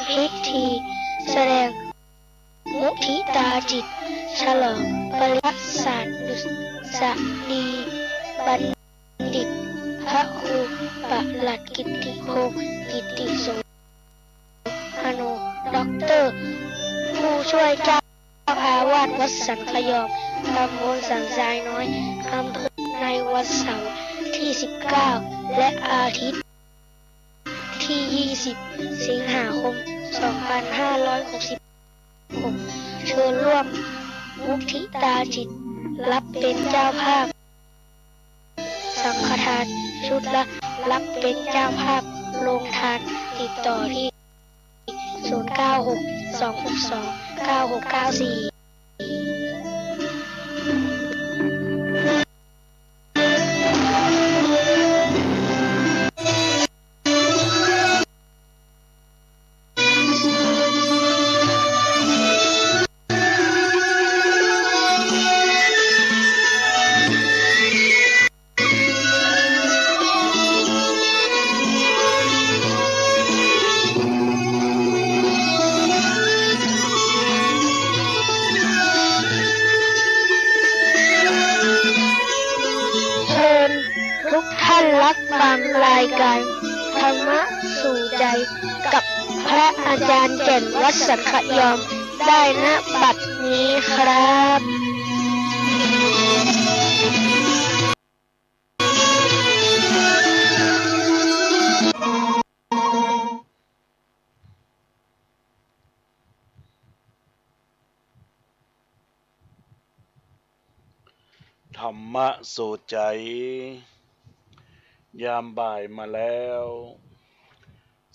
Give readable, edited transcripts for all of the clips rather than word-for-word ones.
พิธีแสดงมุทิตาจิตฉลองปริยัติศาสตร์ดุษฎีบัณฑิตพระครูปลัดกิติพงศ์กิติโสภโนด็อกเตอร์ผู้ช่วยเจ้าอาวาสวัดสันขยอมตำบลสันทรายน้อยอำเภอในวันเสาร์ที่19และอาทิตย์ที่20สิงหาคม2566เชิญร่วมมุทิตาจิตรับเป็นเจ้าภาพสังฆทานชุดละรับเป็นเจ้าภาพโรงทานติดต่อที่0962629694ทุกท่านรับฟังรายการธรรมะสู่ใจกับพระอาจารย์แก่นวัดสันขยอมได้ณบัดนี้ครับธรรมะสู่ใจยามบ่ายมาแล้ว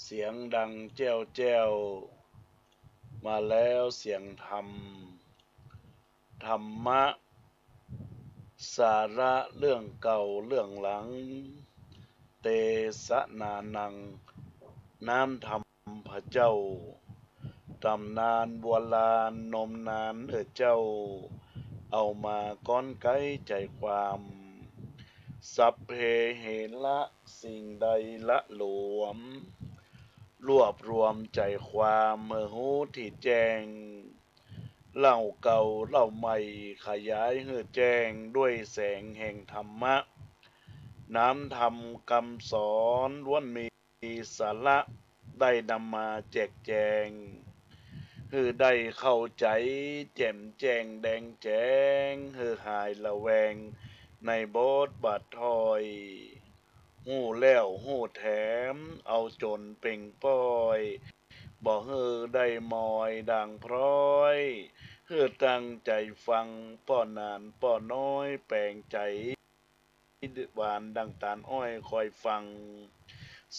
เสียงดังแจ้วแจ้วมาแล้วเสียงธรรมธรรมะสาระเรื่องเก่าเรื่องหลังเตสะนานังน้ำธรรมพระเจ้าตำนานโบราณนมนานเจ้าเอามาก้อนไกใจความสัพเพเหระสิ่งใดละหลวมรวบรวมใจความเมื่อหูที่แจ้งเล่าเก่าเล่าใหม่ขยายให้แจ้งด้วยแสงแห่งธรรมะน้ำธรรมคำสอนล้วนมีสาระได้นำมาแจกแจงคือได้เข้าใจแจ่มแจ้งแดงแจ้งคือหายละแวงในบทบาทถอยหู้แล้วหู้แถมเอาจนเป่งป้อยบ่ฮือได้มอยดังพร้อยคือตั้งใจฟังป้อนานป้อน้อยแปลงใจหวานดังตาลอ้อยคอยฟัง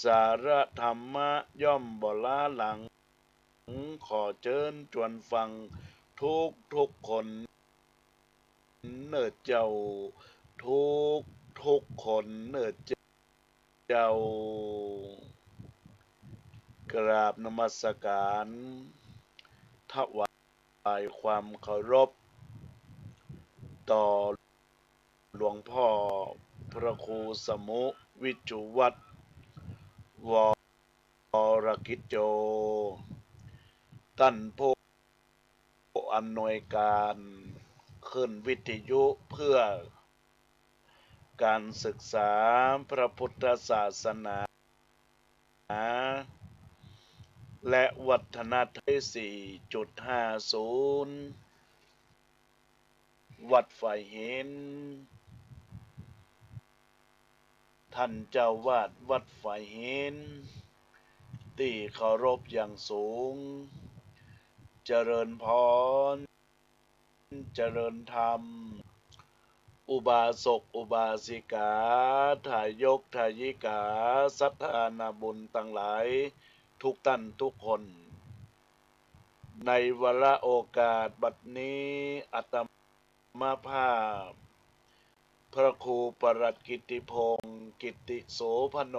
สาระธรรมะย่อมบ่ล้าหลังขอเชิญชวนฟังทุกคนเนิดเจ้าทุกคนเนิดเจ้ากราบนมัสการถวายความเคารพต่อหลวงพ่อพระครูสมุวิจุวัฒน์วรกิจโจท่านผู้อำนวยการขึ้นวิทยุเพื่อการศึกษาพระพุทธศาสนาและวัฒนธรรม 4.50 วัดฝ่ายหินท่านเจ้าวาดวัดฝ่ายหินที่เคารพอย่างสูงเจริญพรเจริญธรรมอุบาสกอุบาสิกาทายกทายิกาศรัทธานาบุญทั้งหลายทุกท่านทุกคนในวาระโอกาสบัดนี้อาตมาภาพพระครูปลัดกิติพงศ์กิติโสภโน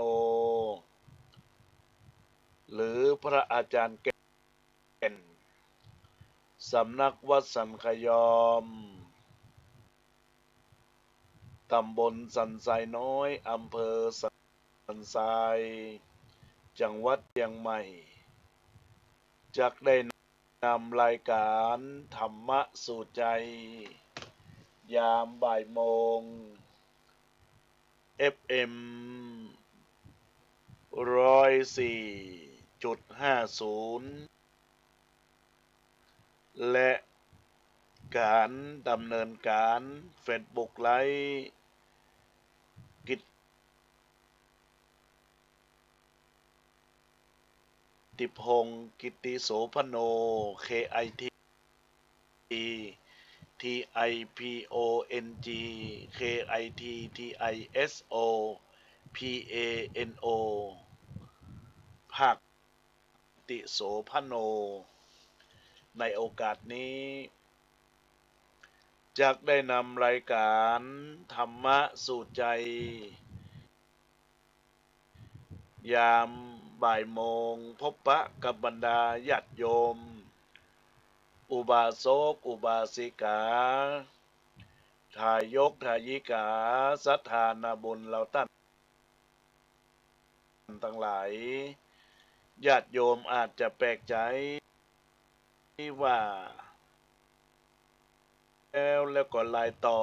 หรือพระอาจารย์แก่นสำนักวัดสันขยอมตำบลสันทรายน้อยอำเภอสันทรายจังหวัดเชียงใหม่ จักได้นำรายการธรรมะสู่ใจยามบ่ายโมง FM 104.50 และการดำเนินการ Facebook ไลฟ์กิตติพงศ์กิติโสพโน KIT TIPONG KITTISO PANO ภาคติโสพโน ในโอกาสนี้จักได้นำรายการธรรมะสู่ใจยามบ่ายโมงพบปะกับบรรดาญาติโยมอุบาสกอุบาสิกาทายกทายิกาศรัทธานาบุญเราตั้งหลายญาติโยมอาจจะแปลกใจว่าแล้วก็ลายต่อ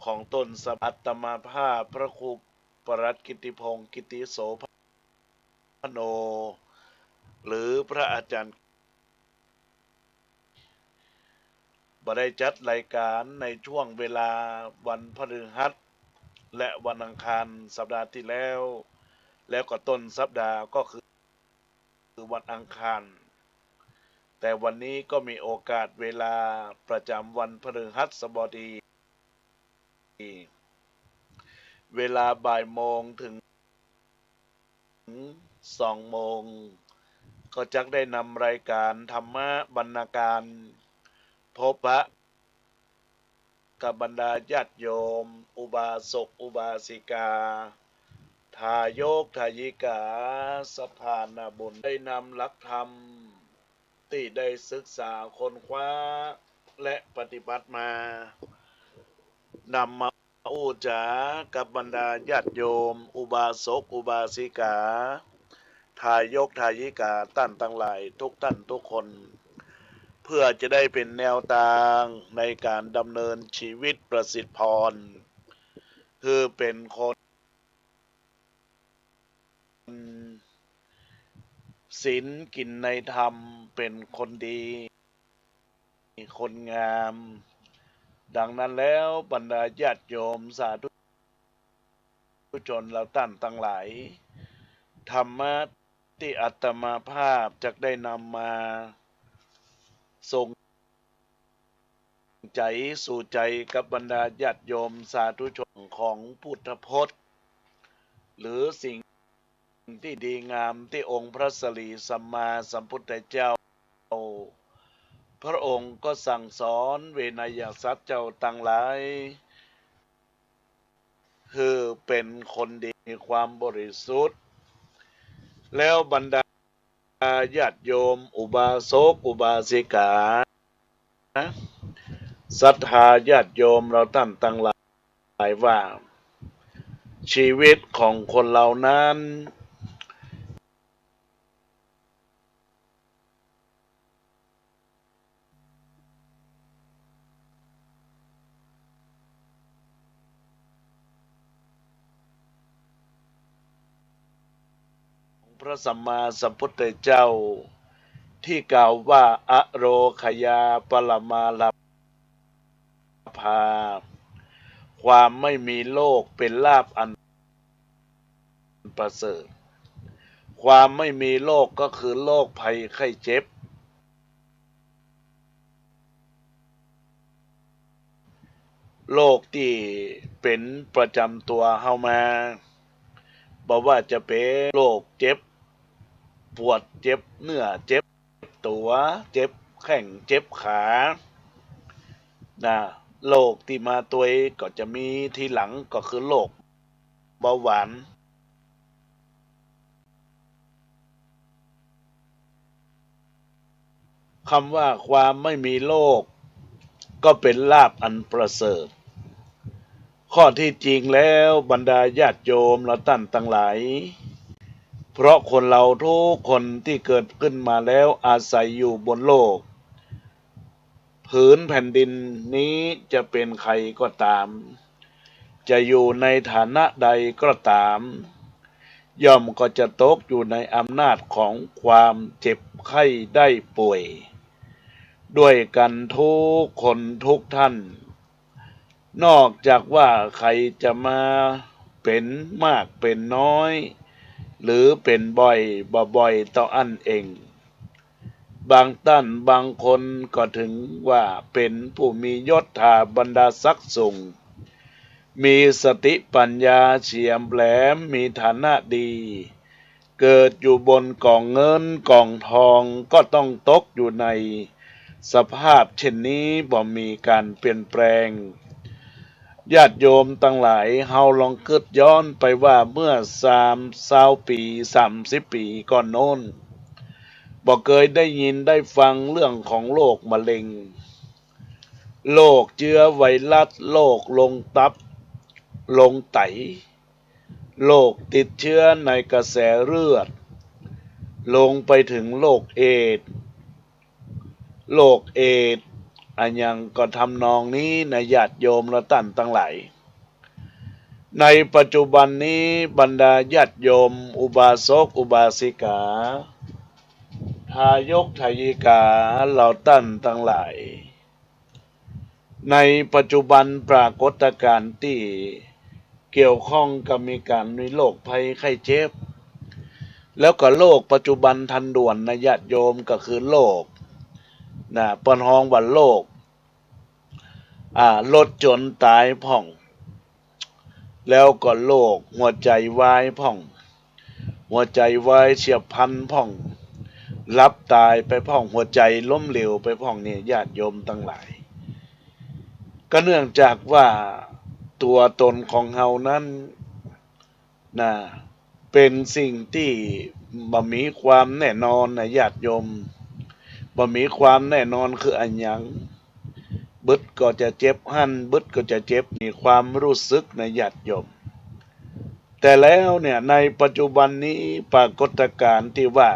ของตนสัพอัตมาภาพพระครูปรัตกิติพงศ์กิติโสพโนหรือพระอาจารย์บ่ได้จัดรายการในช่วงเวลาวันพฤหัสและวันอังคารสัปดาห์ที่แล้วก็ต้นสัปดาห์ก็คือวันอังคารแต่วันนี้ก็มีโอกาสเวลาประจำวันพฤหัสบดีเวลาบ่ายโมงถึง2 โมงก็จักได้นำรายการธรรมะบรรณาการพบปะกับบรรดาญาติโยมอุบาสกอุบาสิกาทายกทายิกาศรัทธานาบุญได้นำหลักธรรมที่ได้ศึกษาค้นคว้าและปฏิบัติมานำมาอู้จากับบรรดาญาติโยมอุบาสกอุบาสิกาทายกทายิกาท่านทั้งหลายทุกท่านทุกคนเพื่อจะได้เป็นแนวทางในการดำเนินชีวิตประสิทธิพรคือเป็นคนศีลกินในธรรมเป็นคนดีคนงามดังนั้นแล้วบรรดาญาติโยมสาธุชนเราท่านทั้งหลายธรรมะที่อาตมาภาพจะได้นำมาส่งใจสู่ใจกับบรรดาญาติโยมสาธุชนของพุทธพจน์หรือสิ่งที่ดีงามที่องค์พระศรีสัมมาสัมพุทธเจ้าพระองค์ก็สั่งสอนเวนยสัตว์เจ้าทั้งหลายคือเป็นคนดีมีความบริสุทธิ์แล้วบรรดาญาติโยมอุบาสกอุบาสิกาศรัทธาญาติโยมเราท่านทั้งหลายว่าชีวิตของคนเหล่านั้นพระสัมมาสัมพุทธเจ้าที่กล่าวว่าอโรคยาปรมาลาภาความไม่มีโลกเป็นลาภอันประเสริฐความไม่มีโรคก็คือโรคภัยไข้เจ็บโรคที่เป็นประจำตัวเฮามาบอกว่าจะเป็นโรคเจ็บปวดเจ็บเนื้อเจ็บตัวเจ็บแข้งเจ็บขาโรคที่มาตัวก็จะมีทีหลังก็คือโรคเบาหวานคำว่าความไม่มีโรคก็เป็นลาภอันประเสริฐข้อที่จริงแล้วบรรดาญาติโยมเราท่านทั้งหลาย เพราะคนเราทุกคนที่เกิดขึ้นมาแล้วอาศัยอยู่บนโลกผืนแผ่นดินนี้จะเป็นใครก็ตามจะอยู่ในฐานะใดก็ตามย่อมก็จะตกอยู่ในอำนาจของความเจ็บไข้ได้ป่วยด้วยกันทุกคนทุกท่านนอกจากว่าใครจะมาเป็นมากเป็นน้อยหรือเป็นบ่อยบ่อยต่ออันเองบางท่านบางคนก็ถึงว่าเป็นผู้มียศถาบรรดาศักดิ์สูงมีสติปัญญาเฉียบแหลมมีฐานะดีเกิดอยู่บนกองเงินกองทองก็ต้องตกอยู่ในสภาพเช่นนี้บ่มีการเปลี่ยนแปลงญาติโยมตั้งหลายเฮาลองคิดย้อนไปว่าเมื่อ30 ปี30 ปีก่อนโน้นบ่เคยได้ยินได้ฟังเรื่องของโรคมะเร็งโรคเชื้อไวรัสโรคลงตับลงไตโรคติดเชื้อในกระแสเลือดลงไปถึงโรคเอดส์อันยังก็ทำนองนี้นะญาติโยมและท่านทั้งหลายในปัจจุบันนี้บรรดาญาติโยมอุบาสกอุบาสิกาทายกทายิกาเหล่าท่านทั้งหลายในปัจจุบันปรากฏการณ์ที่เกี่ยวข้องกับมีการมีโรคภัยไข้เจ็บแล้วก็โรคปัจจุบันทันด่วนนะญาติโยมก็คือโรคปนห้องว่าโรครถจนตายพ่องแล้วก็โรคหัวใจวายพ่องหัวใจวายเฉียบพลันพ่องรับตายไปพ่องหัวใจล้มเหลวไปพ่องเนี่ยญาติโยมทั้งหลายก็เนื่องจากว่าตัวตนของเฮานั้นเป็นสิ่งที่บ่มีความแน่นอนนะญาติโยมบ่มีความแน่นอนคืออันหยังบึดก็จะเจ็บหั่นบึดก็จะเจ็บมีความรู้สึกในญาติโยมแต่แล้วเนี่ยในปัจจุบันนี้ปรากฏการณ์ที่ว่า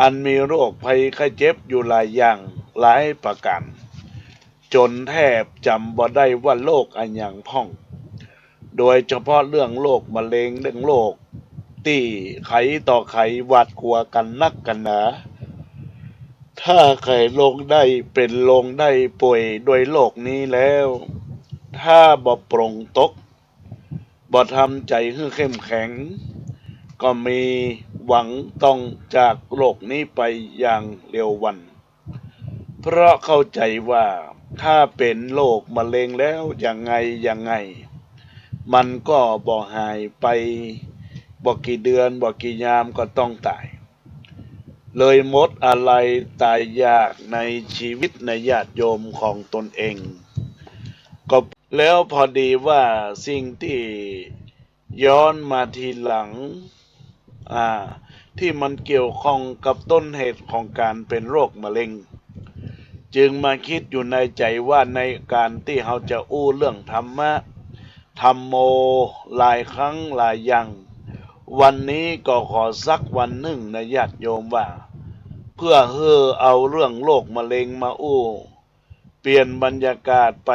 อันมีโรคภัยไข้เจ็บอยู่หลายอย่างหลายประการจนแทบจำบ่ได้ว่าโรคอันหยังพ่องโดยเฉพาะเรื่องโรคมะเร็งเรื่องโรคที่ไขต่อไขหวาดกลัวกันนักกันหนาถ้าใครลงได้เป็นลงได้ป่วยโดยโรคนี้แล้วถ้าบ่ปรงตกบ่ทำใจให้เข้มแข็งก็มีหวังต้องจากโลกนี้ไปอย่างเร็ววันเพราะเข้าใจว่าถ้าเป็นโรคมะเร็งแล้วยังไงมันก็บ่หายไปบ่กี่เดือนบ่กี่ยามก็ต้องตายเลยหมดอะไรตายยากในชีวิตในญาติโยมของตนเองก็แล้วพอดีว่าสิ่งที่ย้อนมาทีหลังที่มันเกี่ยวข้องกับต้นเหตุของการเป็นโรคมะเร็งจึงมาคิดอยู่ในใจว่าในการที่เราจะอู้เรื่องธรรมะธัมโมหลายครั้งหลายอย่างวันนี้ก็ขอสักวันหนึ่งนะญาติโยมว่าเพื่อเอาเรื่องโรคมะเร็งมาอู้เปลี่ยนบรรยากาศไป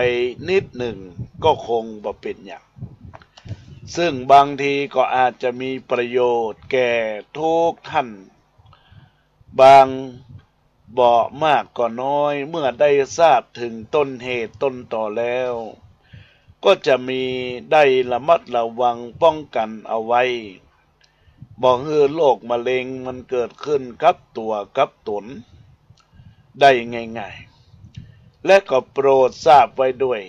นิดหนึ่งก็คงบ่เป็นอย่างซึ่งบางทีก็อาจจะมีประโยชน์แก่ทุกท่านบางบ่มากก็น้อยเมื่อได้ทราบถึงต้นเหตุต้นต่อแล้วก็จะมีได้ระมัดระวังป้องกันเอาไว้บอกให้โรคมะเร็งมันเกิดขึ้นกับตัวกับตนได้ง่ายๆและก็โปรดทราบไว้ด้วย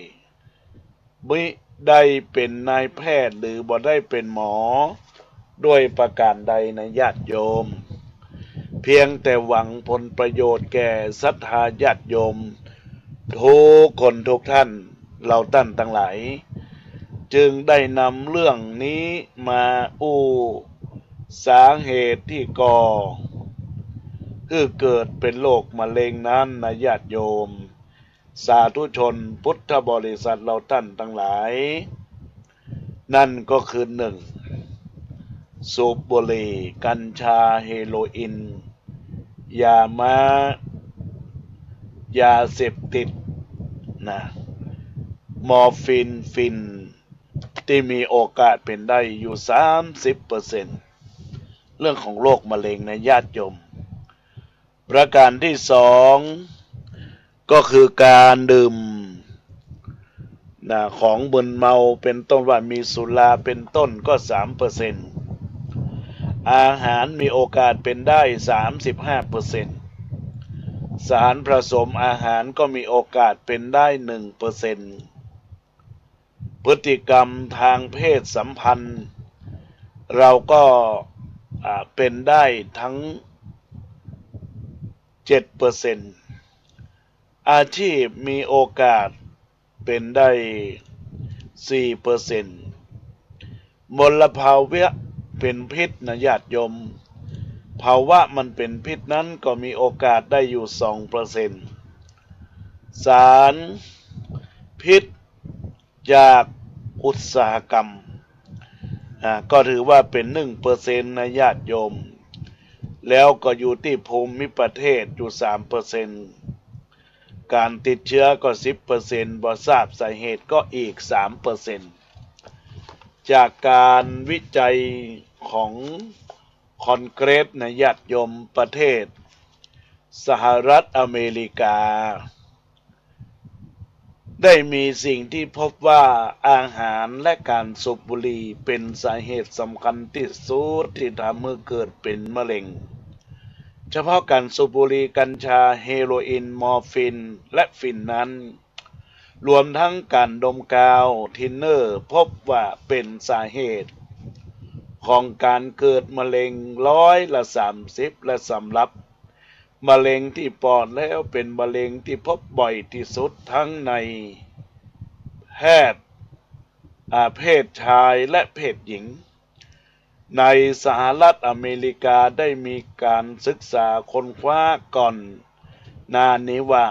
มิได้เป็นนายแพทย์หรือบ่ได้เป็นหมอด้วยประการใดนะญาติโยมเพียงแต่หวังผลประโยชน์แก่ศรัทธาญาติโยมทุกคนทุกท่านเราท่านทั้งหลายจึงได้นำเรื่องนี้มาอู้สาเหตุที่คือเกิดเป็นโรคมะเร็งนั้นนะญาติโยมสาธุชนพุทธบริษัทเราท่านทั้งหลายนั่นก็คือหนึ่ง สูบบุหรี่กัญชาเฮโรอีนยาม้ายาเสพติดนะมอร์ฟีนฟินที่มีโอกาสเป็นได้อยู่ 30% เรื่องของโรคมะเร็งในญาติโยมประการที่สองก็คือการดื่มของมึนเมาเป็นต้นว่ามีสุราเป็นต้นก็ 3%อาหารมีโอกาสเป็นได้ 35%สารผสมอาหารก็มีโอกาสเป็นได้ 1%พฤติกรรมทางเพศสัมพันธ์เราก็เป็นได้ทั้ง 7%อาชีพมีโอกาสเป็นได้ 4%มลภาวะเป็นพิษนะญาติโยมภาวะมันเป็นพิษนั้นก็มีโอกาสได้อยู่ 2%สารพิษจากอุตสาหกรรมก็ถือว่าเป็น 1% นะญาติโยมแล้วก็อยู่ที่ภูมิประเทศอยู่ 3%การติดเชื้อก็ 10% บ่ทราบสาเหตุก็อีก 3% จากการวิจัยของคอนเกรสในญาติโยมประเทศสหรัฐอเมริกาได้มีสิ่งที่พบว่าอาหารและการสูบบุหรี่เป็นสาเหตุสำคัญที่สุดที่ทำให้เกิดเป็นมะเร็งเฉพาะการสูบบุหรี่กัญชาเฮโรอีนมอร์ฟีนและฟินนั้นรวมทั้งการดมกาวทินเนอร์พบว่าเป็นสาเหตุของการเกิดมะเร็ง30%และสำหรับมะเร็งที่ปอดแล้วเป็นมะเร็งที่พบบ่อยที่สุดทั้งในเพศชายและเพศหญิงในสหรัฐอเมริกาได้มีการศึกษาค้นคว้าก่อนหน้านี้ว่า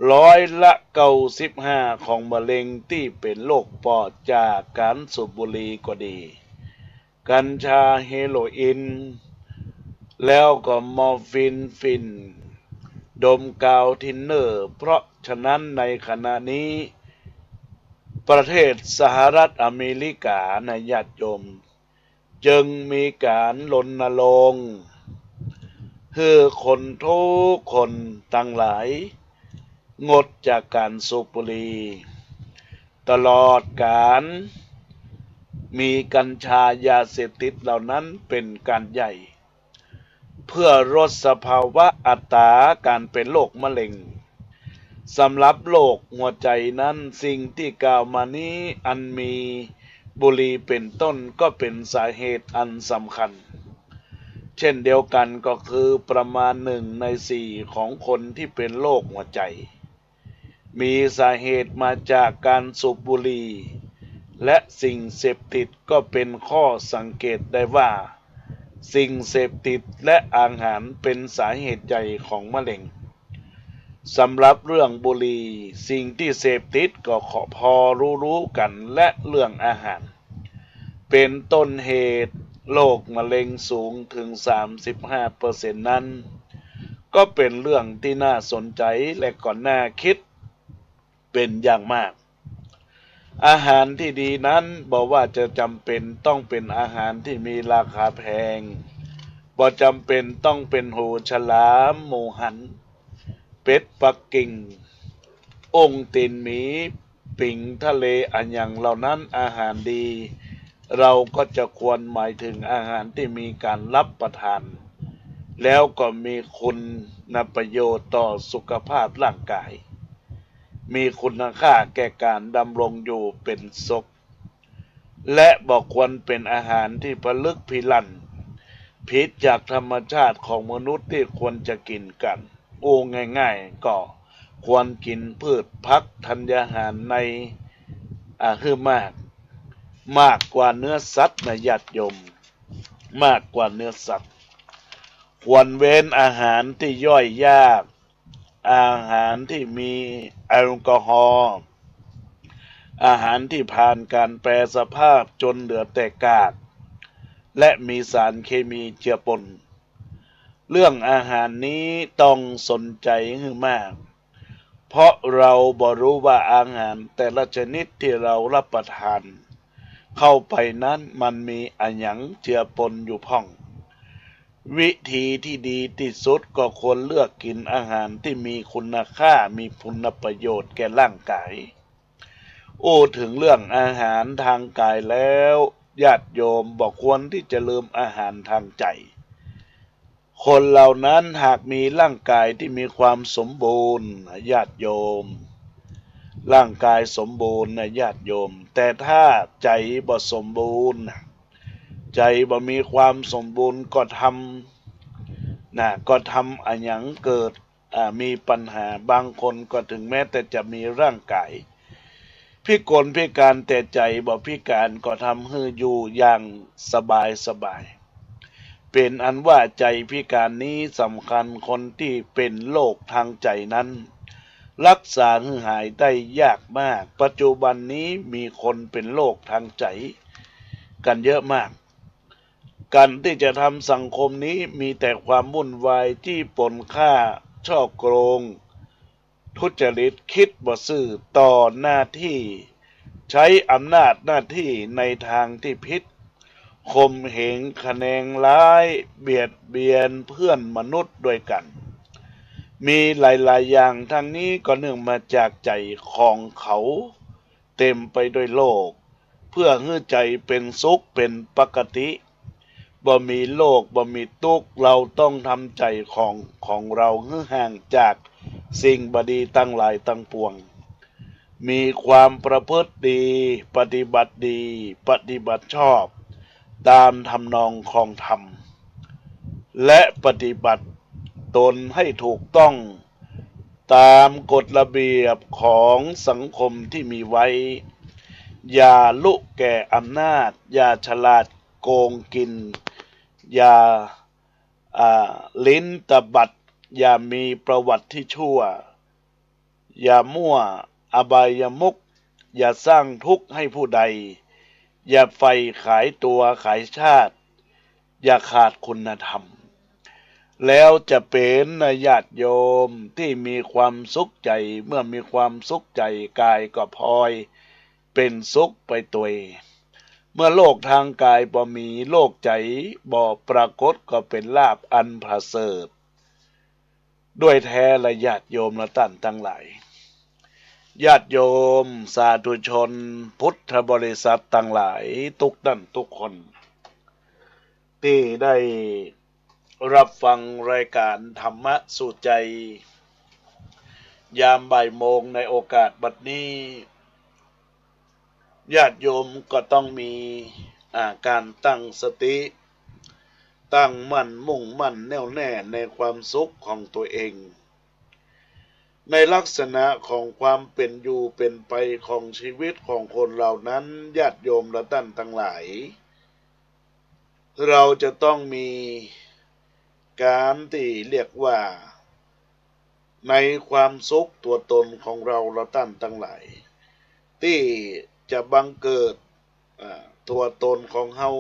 95%ของมะเร็งที่เป็นโรคปอดจากการสูบบุหรี่ก็ดีกัญชาเฮโรอีนแล้วก็มอร์ฟีนฟินดมกาวทินเนอร์เพราะฉะนั้นในขณะนี้ประเทศสหรัฐอเมริกาในญาติโยมจึงมีการรณรงค์ให้คนทุกคนทั้งหลายงดจากการสูบบุหรี่ตลอดการมีกัญชายาเสพติดเหล่านั้นเป็นการใหญ่เพื่อลดสภาวะอัตราการเป็นโรคมะเร็งสำหรับโรคหัวใจนั้นสิ่งที่กล่าวมานี้อันมีบุหรี่เป็นต้นก็เป็นสาเหตุอันสำคัญเช่นเดียวกันก็คือประมาณ1/4ของคนที่เป็นโรคหัวใจมีสาเหตุมาจากการสูบบุหรี่และสิ่งเสพติดก็เป็นข้อสังเกตได้ว่าสิ่งเสพติดและอาหารเป็นสาเหตุใหญ่ของมะเร็งสำหรับเรื่องบุหรี่สิ่งที่เสพติดก็พอรู้กันและเรื่องอาหารเป็นต้นเหตุโรคมะเร็งสูงถึง 35% นั้นก็เป็นเรื่องที่น่าสนใจและก็น่าคิดเป็นอย่างมากอาหารที่ดีนั้นบอกว่าจะจำเป็นต้องเป็นอาหารที่มีราคาแพงบ่จำเป็นต้องเป็นหูฉลามหมูหันเป็ดปักกิ่งองตีนหมีปิ่งทะเลอันอย่างเหล่านั้นอาหารดีเราก็จะควรหมายถึงอาหารที่มีการรับประทานแล้วก็มีคุณประโยชน์ต่อสุขภาพร่างกายมีคุณค่าแก่การดำรงอยู่เป็นสุขและบอกควรเป็นอาหารที่ผลึกพิลั่นผิดจากธรรมชาติของมนุษย์ที่ควรจะกินกันง่ายๆก็ควรกินพืชผักธัญญาหารในคือมากกว่าเนื้อสัตว์นะญาติโยมมากกว่าเนื้อสัตว์ควรเว้นอาหารที่ย่อยยากอาหารที่มีแอลกอฮอล์อาหารที่ผ่านการแปรสภาพจนเหลือแต่กาก และมีสารเคมีเจือปนเรื่องอาหารนี้ต้องสนใจให้มากเพราะเราบ่รู้ว่าอาหารแต่ละชนิดที่เรารับประทานเข้าไปนั้นมันมีอะหยังเจือปนอยู่พ่องวิธีที่ดีที่สุดก็ควรเลือกกินอาหารที่มีคุณค่ามีคุณประโยชน์แก่ร่างกายถึงเรื่องอาหารทางกายแล้วญาติโยมบอกควรที่จะลืมอาหารทางใจคนเหล่านั้นหากมีร่างกายที่มีความสมบูรณ์ญาติโยมร่างกายสมบูรณ์นะญาติโยมแต่ถ้าใจบ่สมบูรณ์ใจบ่มีความสมบูรณ์ก็ทำอันหยังเกิดมีปัญหาบางคนก็ถึงแม้แต่จะมีร่างกายพิกลพิการแต่ใจบ่พิการก็ทำให้อยู่อย่างสบายเป็นอันว่าใจพิการนี้สำคัญคนที่เป็นโรคทางใจนั้นรักษาให้หายได้ยากมากปัจจุบันนี้มีคนเป็นโรคทางใจกันเยอะมากการที่จะทำสังคมนี้มีแต่ความวุ่นวายที่ปนฆ่าช่อโกงทุจริตคิดบ่ซื่อต่อหน้าที่ใช้อำนาจหน้าที่ในทางที่ผิดข่มเหงคะแนงร้ายเบียดเบียนเพื่อนมนุษย์ด้วยกันมีหลายๆอย่างทั้งนี้ก็เนื่องมาจากใจของเขาเต็มไปด้วยโลกเพื่อให้ใจเป็นสุขเป็นปกติบ่มีโลกบ่มีทุกข์เราต้องทำใจของเราให้ห่างจากสิ่งบดีตั้งหลายตั้งปวงมีความประพฤติดีปฏิบัติดีปฏิบัติชอบตามทำนองของธรรมและปฏิบัติตนให้ถูกต้องตามกฎระเบียบของสังคมที่มีไว้อย่าลุแก่อำนาจอย่าฉลาดโกงกินอย่าลิ้นตบัดอย่ามีประวัติที่ชั่วอย่ามั่วอบายมุขอย่าสร้างทุกข์ให้ผู้ใดอย่าไฟขายตัวขายชาติอย่าขาดคุณธรรมแล้วจะเป็นญาติโยมที่มีความสุขใจเมื่อมีความสุขใจกายก็พลอยเป็นสุขไปตัวเมื่อโลกทางกายบ่มีโลกใจบ่ปรากฏก็เป็นลาภอันประเสริฐด้วยแท้ละญาติโยมละท่านทั้งหลายญาติโยมสาธุชนพุทธบริษัททั้งหลายทุกท่านทุกคนที่ได้รับฟังรายการธรรมะสู่ใจยามบ่ายโมงในโอกาสบัดนี้ญาติโยมก็ต้องมีการตั้งสติตั้งมั่นมุ่งมั่นแน่วแน่ในความสุขของตัวเองในลักษณะของความเป็นอยู่เป็นไปของชีวิตของคนเหล่านั้นญาติโยมและท่านทั้งหลายเราจะต้องมีการที่เรียกว่าในความสุขตัวตนของเราและท่านทั้งหลายที่จะบังเกิดตัวตนของเฮา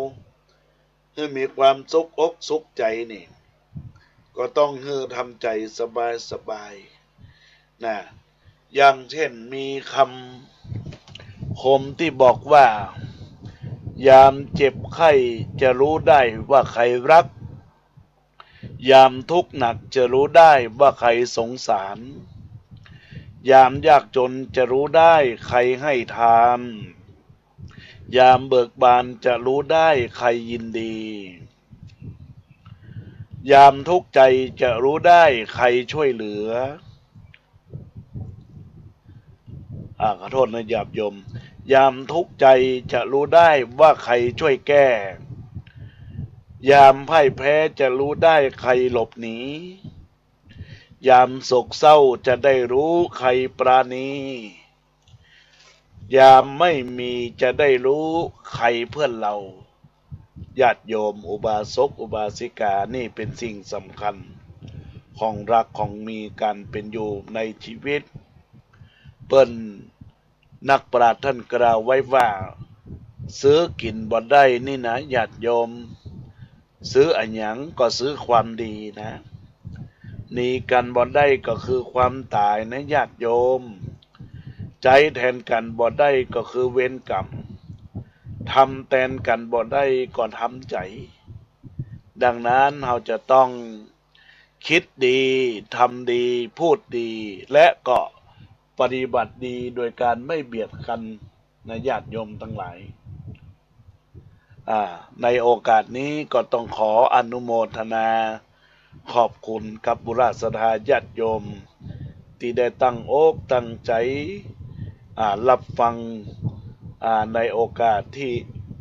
ให้มีความสุขอกสุขใจนี่ก็ต้องให้ทำใจสบายนะอย่างเช่นมีคำคมที่บอกว่ายามเจ็บไข้จะรู้ได้ว่าใครรักยามทุกข์หนักจะรู้ได้ว่าใครสงสารยามยากจนจะรู้ได้ใครให้ทานยามเบิกบานจะรู้ได้ใครยินดียามทุกข์ใจจะรู้ได้ใครช่วยเหลือขอโทษนะญาติโยมยามทุกข์ใจจะรู้ได้ว่าใครช่วยแก้ยามพ่ายแพ้จะรู้ได้ใครหลบหนียามโศกเศร้าจะได้รู้ใครปราณียามไม่มีจะได้รู้ใครเพื่อนเราญาติโยมอุบาสกอุบาสิกานี่เป็นสิ่งสำคัญของรักของมีการเป็นอยู่ในชีวิตเปิ้นนักปราชญ์ท่านกล่าวไว้ว่า ซื้อกินบ่ได้นี่นะญาติโยมซื้ออันหยังก็ซื้อความดีนะหนีกันบ่ได้ก็คือความตายนะญาติโยมใจแทนกันบ่ได้ก็คือเวรกรรมทำแทนกันบ่ได้ก็ทำใจดังนั้นเราจะต้องคิดดีทำดีพูดดีและก็ปฏิบัติดีโดยการไม่เบียดกันนะญาติโยมทั้งหลายในโอกาสนี้ก็ต้องขออนุโมทนาขอบคุณกับบุราษฎาญาติโยมที่ได้ตั้งอกตั้งใจรับฟังในโอกาสที่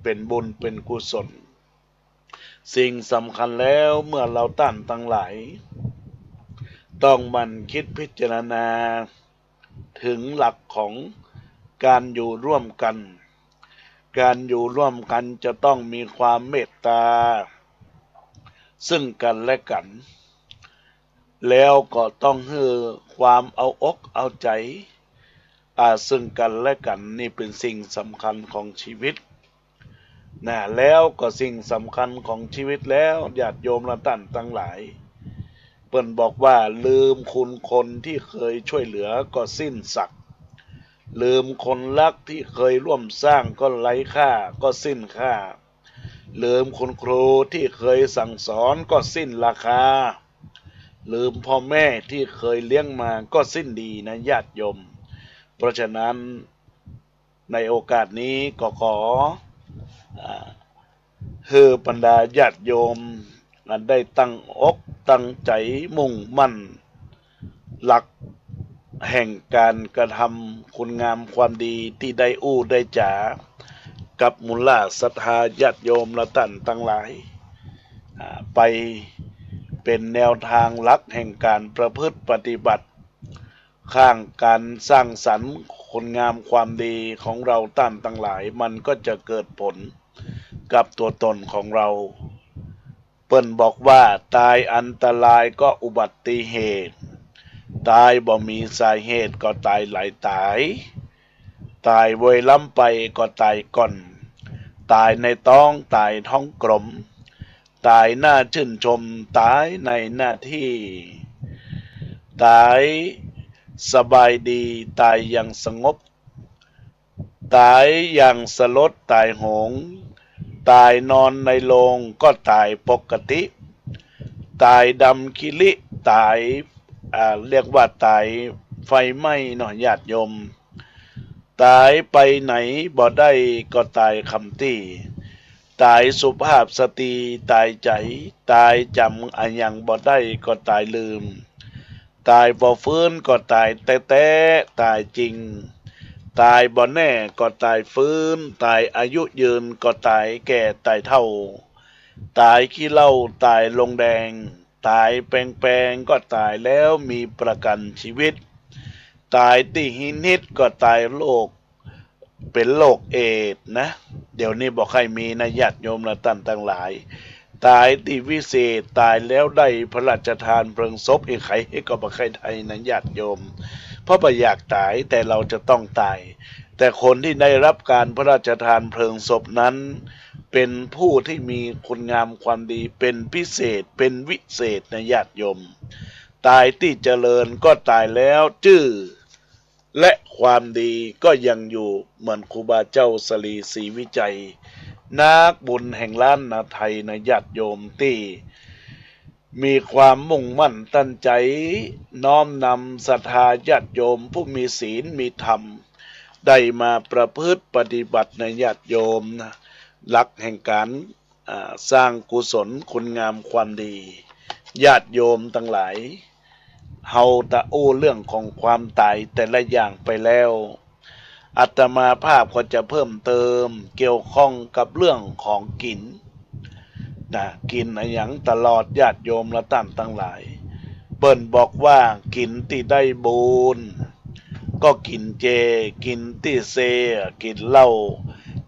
เป็นบุญเป็นกุศลสิ่งสำคัญแล้วเมื่อเราท่านทั้งหลายต้องมันคิดพิจารณาถึงหลักของการอยู่ร่วมกันการอยู่ร่วมกันจะต้องมีความเมตตาซึ่งกันและกันแล้วก็ต้องให้ความเอาอกเอาใจซึ่งกันและกันนี่เป็นสิ่งสำคัญของชีวิตนะแล้วก็สิ่งสำคัญของชีวิตแล้วญาติโยมและท่านทั้งหลายเปิ้นบอกว่าลืมคุณคนที่เคยช่วยเหลือก็สิ้นศักดิ์ลืมคนรักที่เคยร่วมสร้างก็ไร้ค่าก็สิ้นค่าลืมคุณครูที่เคยสั่งสอนก็สิ้นราคาลืมพ่อแม่ที่เคยเลี้ยงมาก็สิ้นดีนะญาติโยมเพราะฉะนั้นในโอกาสนี้ก็ขอให้บรรดาญาติโยมได้ตั้งอกตั้งใจมุ่งมั่นหลักแห่งการกระทำคุณงามความดีที่ได้อู้ได้จ่ากับมูลศรัทธาญาติโยมและท่านทั้งหลายไปเป็นแนวทางหลักแห่งการประพฤติปฏิบัติข้างการสร้างสรรค์คุณงามความดีของเราท่านทั้งหลายมันก็จะเกิดผลกับตัวตนของเราเปิ้นบอกว่าตายอันตรายก็อุบัติเหตุตายบ่มีสาเหตุก็ตายหลายตายตายเวยล้ำไปก็ตายก่อนตายในท้องตายท้องกลมตายหน้าชื่นชมตายในหน้าที่ตายสบายดีตายอย่างสงบตายอย่างสลดตายโหงตายนอนในโลงก็ตายปกติตายดำคิริตายเรียกว่าตายไฟไหม้เนาะญาติโยมตายไปไหนบ่ได้ก็ตายคำตี้ตายสุภาพสตรีตายใจตายจำอันยังบ่ได้ก็ตายลืมตายบ่ฟื้นก็ตายแต้ๆตายจริงตายบ่แน่ก็ตายฟื้นตายอายุยืนก็ตายแก่ตายเฒ่าตายขี้เหล้าตายลงแดงตายแปลงๆก็ตายแล้วมีประกันชีวิตตายที่หินหิดก็ตายโรคเป็นโรคเอดส์นะเดี๋ยวนี้บอกให้มีนะญาติโยมและท่านทั้งหลายตายที่วิเศษตายแล้วได้พระราชทานเพลิงศพไอ้ไข่ก็บ่ใครไทยนะญาติโยมเพราะบ่อยากตายแต่เราจะต้องตายแต่คนที่ได้รับการพระราชทานเพลิงศพนั้นเป็นผู้ที่มีคุณงามความดีเป็นพิเศษเป็นวิเศษนะญาติโยมตายที่เจริญก็ตายแล้วชื่อและความดีก็ยังอยู่เหมือนครูบาเจ้าสลีศรีวิจัยนักบุญแห่งล้านนาไทยนะญาติโยมที่มีความมุ่งมั่นตั้งใจน้อมนำศรัทธาญาติโยมผู้มีศีลมีธรรมได้มาประพฤติปฏิบัติในญาติโยมนะหลักแห่งการสร้างกุศลคุณงามความดีญาติโยมทั้งหลายเฮาตะอู้เรื่องของความตายแต่ละอย่างไปแล้วอาตมาภาพก็จะเพิ่มเติมเกี่ยวข้องกับเรื่องของกินนะกินอะไรอย่างตลอดญาติโยมและท่านทั้งหลายเปิ้นบอกว่ากินที่ได้บุญก็กินเจกินที่เซกินเหล้า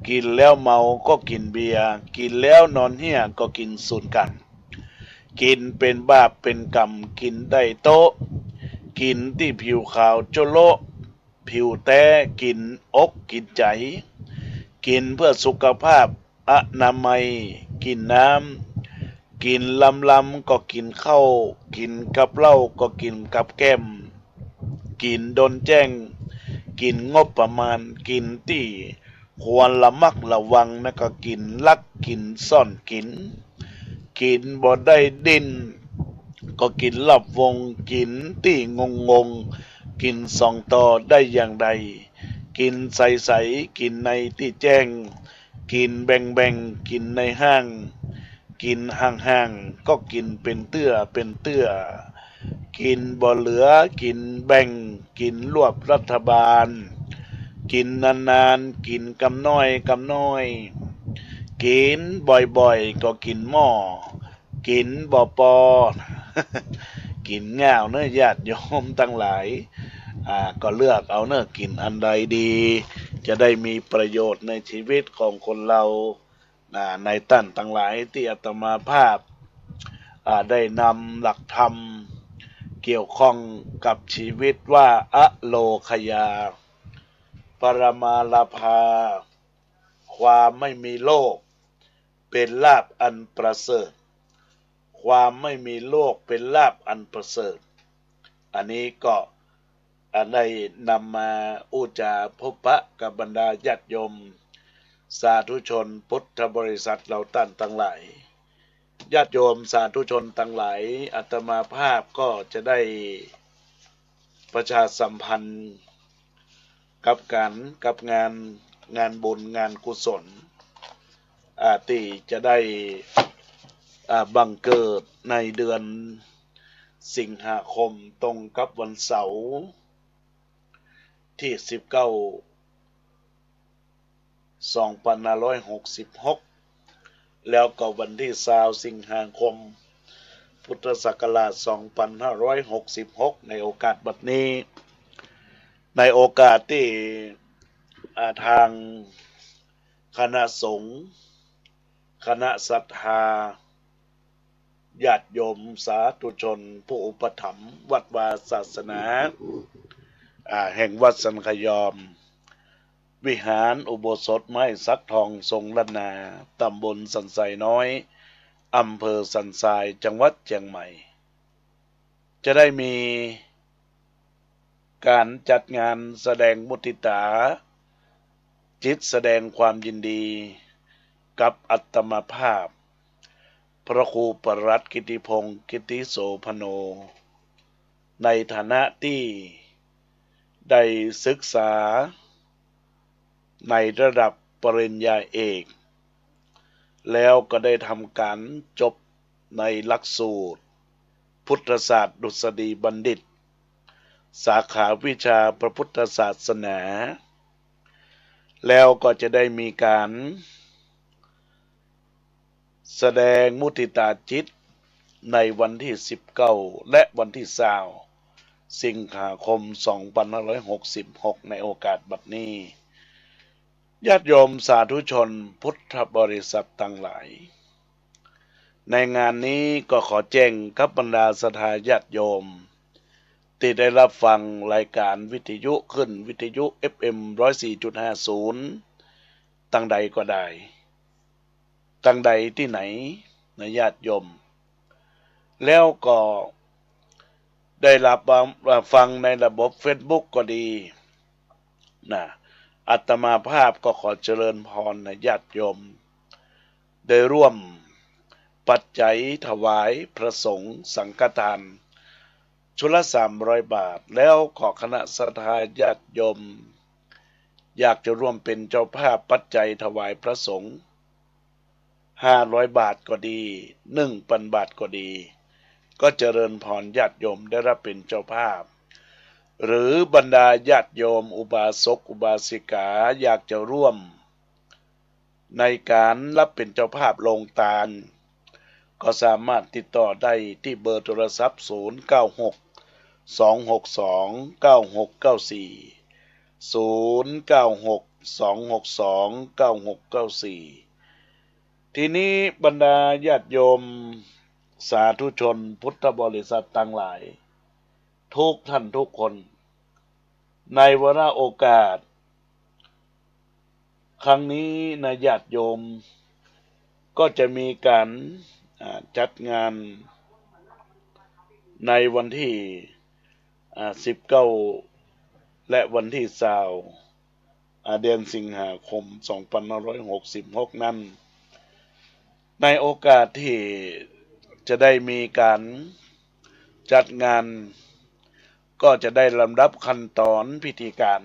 กินแล้วเมาก็กินเบียร์กินแล้วนอนเหี้ยก็กินสุนกันกินเป็นบาปเป็นกรรมกินได้โต๊ะกินที่ผิวขาวโจโลผิวแต้กินอกกินใจ กินเพื่อสุขภาพอนามัยกินน้ำกินลำก็กินข้าวกินกับเหล้าก็กินกับแก้มกินโดนแจ้งกินงบประมาณกินที่ควรระมัดระวังนะก็กินลักกินซ่อนกินบ่ได้ดินก็กินลับวงกินที่งกินสองต่อได้อย่างใดกินใสกินในที่แจ้งกินแบ่งกินในห้างกินห่างก็กินเป็นเตื้อกินบ่เหลือกินแบ่งกินรวบรัฐบาลกินนานๆกินกำน้อยกินบ่อยๆก็กินหม้อกินบ่ปอ กินง่าวเนื้อญาติโยมทั้งหลายก็เลือกเอาเนื้อกินอันใดดีจะได้มีประโยชน์ในชีวิตของคนเราในตั้นทั้งหลายที่อาตมาภาพได้นำหลักธรรมเกี่ยวข้องกับชีวิตว่าอโลคยาปรมาลาภาความไม่มีโลกเป็นลาภอันประเสริฐความไม่มีโลกเป็นลาภอันประเสริฐอันนี้ก็ได้นำมาอุจาพบปะกับบรรดาญาติโยมสาธุชนพุทธบริษัทเราท่านทั้งหลายญาติโยมสาธุชนทั้งหลายอาตมาภาพก็จะได้ประชาสัมพันธ์กับงานบุญงานกุศลที่จะได้บังเกิดในเดือนสิงหาคมตรงกับวันเสาร์ที่19 2566แล้วก็วันที่20สิงหาคมพุทธศักราช2566ในโอกาสบัดนี้ในโอกาสที่ทางคณะสงฆ์คณะศรัทธาญาติโยมสาธุชนผู้อุปถัมภ์วัดวาศาสนาแห่งวัดสันขยอมวิหารอุโบสถไม้สักทองทรงล้านนาตำบลสันทรายน้อยอำเภอสันทรายจังหวัดเชียงใหม่จะได้มีการจัดงานแสดงมุทิตาจิตแสดงความยินดีกับอัตมาภาพพระครูปรัตน์กิติพงศ์กิติโสพโนในฐานะที่ได้ศึกษาในระดับปริญญาเอกแล้วก็ได้ทำการจบในหลักสูตรพุทธศาสตร์ดุษฎีบัณฑิตสาขาวิชาพระพุทธศาสนาแล้วก็จะได้มีการแสดงมุทิตาจิตในวันที่19และวันที่20สิงหาคม2566ในโอกาสบัดนี้ญาติโยมสาธุชนพุทธบริษัททั้งหลายในงานนี้ก็ขอแจ้งกับบรรดาศรัทธาญาติโยมที่ได้รับฟังรายการวิทยุขึ้นวิทยุ FM 104.50ตั้งใดก็ได้ตั้งใดที่ไหนนะญาติโยมแล้วก็ได้รับฟังในระบบ Facebook ก็ดีนะอาตมาภาพก็ขอเจริญพรนะญาติโยมได้ร่วมปัจจัยถวายพระสงฆ์สังฆทานชุดละ300 บาทแล้วขอคณะศรัทธาญาติโยมอยากจะร่วมเป็นเจ้าภาพปัจจัยถวายพระสงฆ์500 บาทก็ดี 1,000 บาทก็ดีก็เจริญพรญาติโยมได้รับเป็นเจ้าภาพหรือบรรดาญาติโยมอุบาสกอุบาสิกาอยากจะร่วมในการรับเป็นเจ้าภาพโรงทานก็สามารถติดต่อได้ที่เบอร์โทรศัพท์0962629694 ทีนี้บรรดาญาติโยมสาธุชนพุทธบริษัททั้งหลายทุกท่านทุกคนในวาระโอกาส ครั้งนี้นะญาติโยมก็จะมีการจัดงานในวันที่19และวันที่20เดือนสิงหาคม2566นั้นในโอกาสที่จะได้มีการจัดงานก็จะได้ลำดับขั้นตอนพิธีการ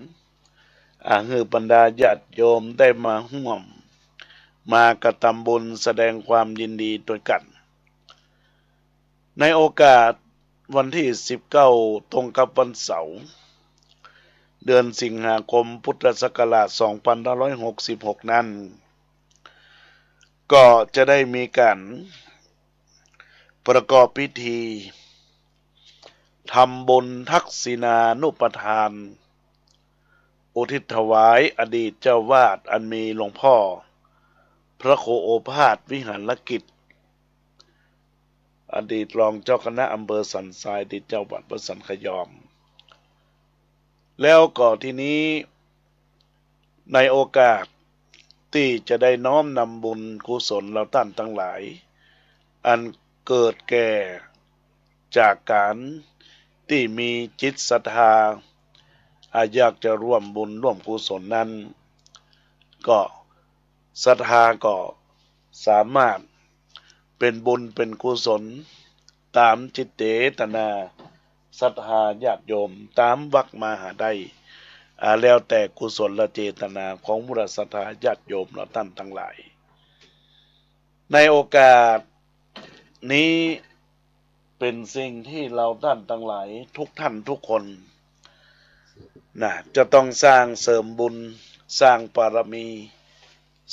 ให้บรรดาญาติโยมได้มาร่วมมากระทำบุญแสดงความยินดีด้วยกันในโอกาสวันที่19ตรงกับวันเสาร์เดือนสิงหาคมพุทธศักราช2566นั้นก็จะได้มีการประกอบพิธีทำบุญทักษิณานุปทานอุทิศถวายอดีตเจ้าวาดอันมีหลวงพ่อพระโคโอภาสวิหารกิจอดีตรองเจ้าคณะอำเภอสันทรายอดีตเจ้าวัดวัดสันขยอมแล้วก็ที่นี้ในโอกาสที่จะได้น้อมนำบุญกุศลเราท่านทั้งหลายอันเกิดแก่จากการที่มีจิตศรัทธาอยากจะร่วมบุญร่วมกุศลนั้นก็ศรัทธาก็สามารถเป็นบุญเป็นกุศลตามจิตเจตนาศรัทธาญาติโยมตามวรรคมหาได้แล้วแต่กุศลเจตนาของมุรศรัทธาญาติโยมเราท่านทั้งหลายในโอกาสนี้เป็นสิ่งที่เราท่านทั้งหลายทุกท่านทุกคนจะต้องสร้างเสริมบุญสร้างบารมี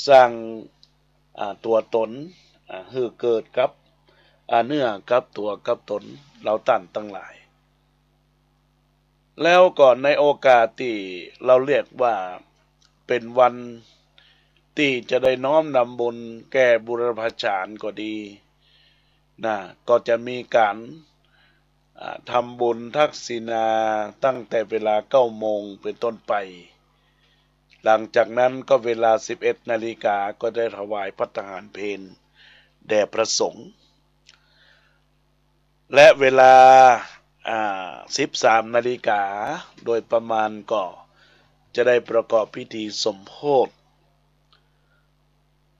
สร้างตัวตนให้เกิดกับเนื้อกับตัวกับตนเราท่านทั้งหลายแล้วก่อนในโอกาสที่เราเรียกว่าเป็นวันที่จะได้น้อมนำบุญแก่บุรพชาญก็ดีก็จะมีการทำบุญทักษิณาตั้งแต่เวลา9 โมงเป็นต้นไปหลังจากนั้นก็เวลา11 นาฬิกาก็ได้ถวายภัตตาหารเพลแด่พระสงฆ์และเวลา13 นาฬิกาโดยประมาณก็จะได้ประกอบพิธีสมโภช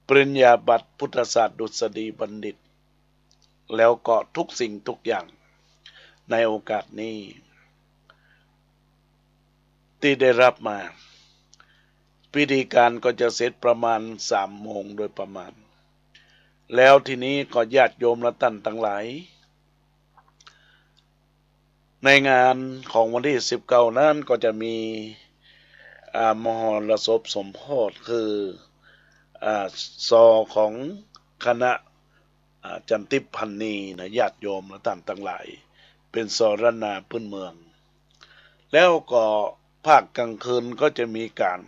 ปริญญาบัตรพุทธศาสตร์ดุษฎีบัณฑิตแล้วก็ทุกสิ่งทุกอย่างในโอกาสนี้ที่ได้รับมาพิธีการก็จะเสร็จประมาณ3 โมงโดยประมาณแล้วทีนี้ก็ญาติโยมและท่านทั้งหลายในงานของวันที่19นั้นก็จะมีมหรสพสมโภชคือซอของคณะจันติพันนีญาติโยมและท่านทั้งหลายเป็นสรณาพื้นเมืองแล้วก็ภาคกลางคืนก็จะมีการ